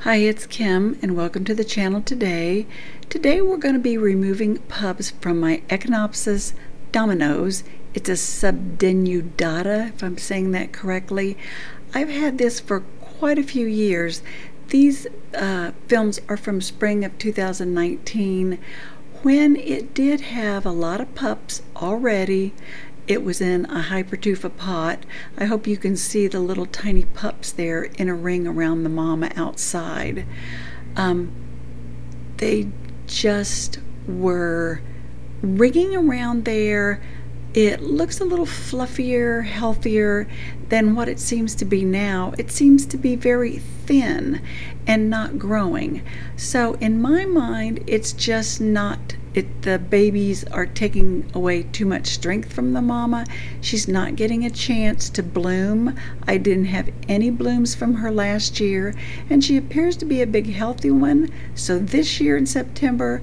Hi, it's Kim and welcome to the channel today. Today we're going to be removing pups from my Echinopsis Dominoes. It's a subdenudata, if I'm saying that correctly. I've had this for quite a few years. These films are from spring of 2019 when it did have a lot of pups already. It was in a Hypertufa pot. I hope you can see the little tiny pups there in a ring around the mama outside. They just were rigging around there. It looks a little fluffier, healthier than what it seems to be now. It seems to be very thin and not growing. So in my mind, it's just not the babies are taking away too much strength from the mama. She's not getting a chance to bloom. I didn't have any blooms from her last year, and she appears to be a big healthy one. So this year in September,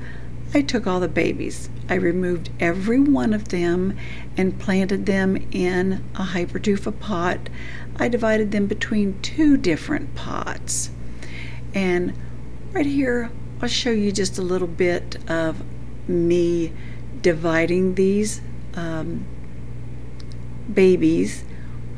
I took all the babies. I removed every one of them and planted them in a Hypertufa pot. I divided them between two different pots. And right here, I'll show you just a little bit of me dividing these babies,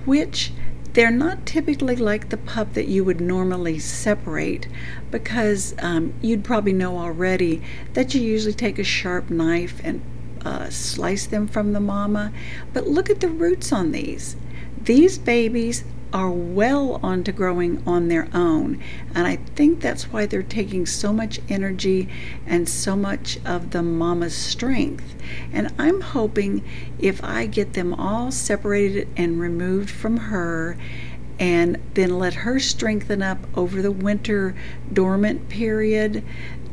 which they're not typically like the pup that you would normally separate, because you'd probably know already that you usually take a sharp knife and slice them from the mama. But look at the roots on these. These babies are well onto growing on their own, and I think that's why they're taking so much energy and so much of the mama's strength. And I'm hoping if I get them all separated and removed from her and then let her strengthen up over the winter dormant period,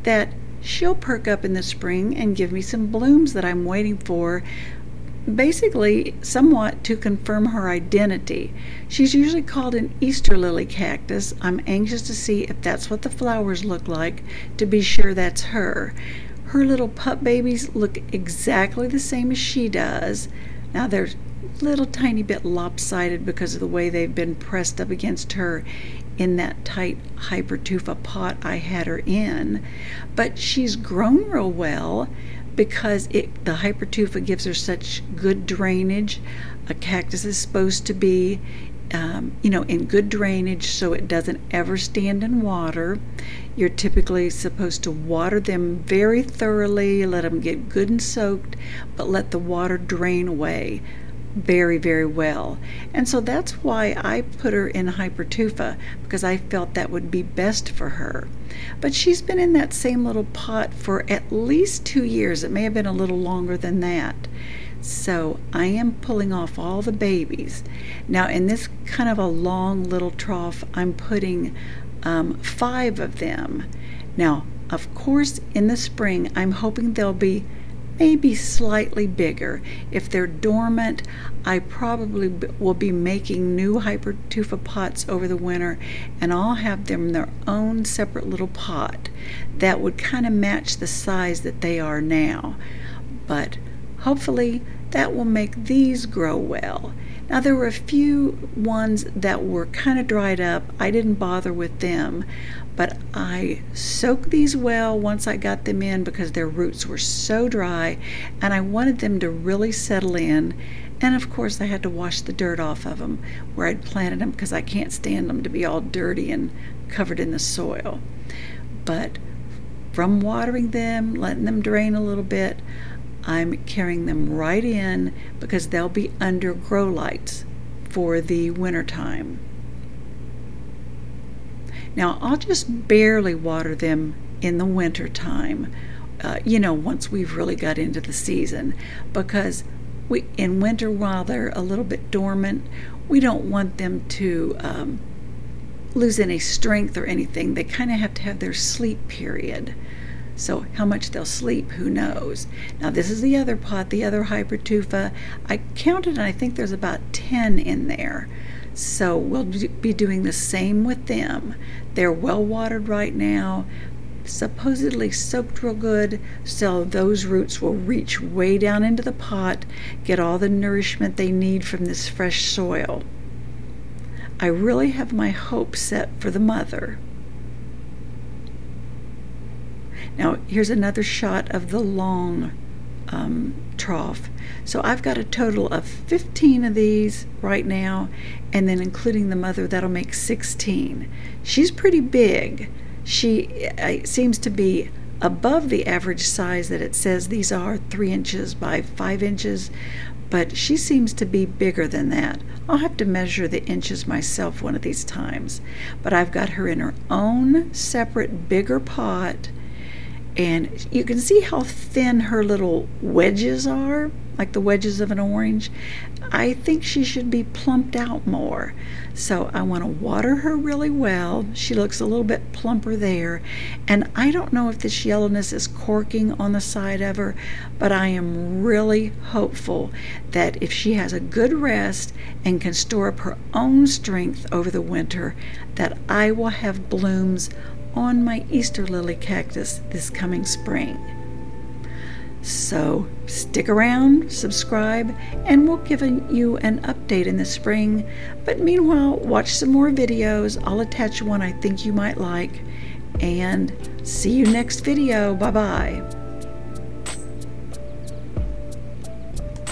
that she'll perk up in the spring and give me some blooms that I'm waiting for, basically somewhat to confirm her identity. She's usually called an Easter lily cactus. I'm anxious to see if that's what the flowers look like, to be sure that's her. Her little pup babies look exactly the same as she does. Now they're a little tiny bit lopsided because of the way they've been pressed up against her in that tight Hypertufa pot I had her in, but she's grown real well because the Hypertufa gives her such good drainage. A cactus is supposed to be in good drainage so it doesn't ever stand in water. You're typically supposed to water them very thoroughly, let them get good and soaked, but let the water drain away very, very well. And so that's why I put her in Hypertufa, because I felt that would be best for her. But she's been in that same little pot for at least 2 years. It may have been a little longer than that. So I am pulling off all the babies. Now in this kind of a long little trough, I'm putting 5 of them. Now, of course, in the spring, I'm hoping they'll be maybe slightly bigger. If they're dormant, I probably will be making new Hypertufa pots over the winter, and I'll have them in their own separate little pot that would kind of match the size that they are now. But hopefully that will make these grow well. Now there were a few ones that were kind of dried up. I didn't bother with them, but I soaked these well once I got them in because their roots were so dry and I wanted them to really settle in. And of course I had to wash the dirt off of them where I'd planted them, because I can't stand them to be all dirty and covered in the soil. But from watering them, letting them drain a little bit, I'm carrying them right in because they'll be under grow lights for the winter time. Now I'll just barely water them in the winter time, once we've really got into the season, because in winter, while they're a little bit dormant, we don't want them to lose any strength or anything. They kind of have to have their sleep period. So how much they'll sleep, who knows. Now this is the other pot, the other Hypertufa. I counted and I think there's about 10 in there. So we'll be doing the same with them. They're well watered right now, supposedly soaked real good, so those roots will reach way down into the pot, get all the nourishment they need from this fresh soil. I really have my hope set for the mother. Now here's another shot of the long trough. So I've got a total of 15 of these right now, and then including the mother, that'll make 16. She's pretty big. She seems to be above the average size that it says these are 3 inches by 5 inches, but she seems to be bigger than that. I'll have to measure the inches myself one of these times. But I've got her in her own separate bigger pot, and you can see how thin her little wedges are, like the wedges of an orange. I think she should be plumped out more. So I want to water her really well. She looks a little bit plumper there. And I don't know if this yellowness is corking on the side of her, but I am really hopeful that if she has a good rest and can store up her own strength over the winter, that I will have blooms on my Easter lily cactus this coming spring. So stick around, subscribe, and we'll give you an update in the spring. But meanwhile, watch some more videos. I'll attach one I think you might like. And see you next video. Bye-bye.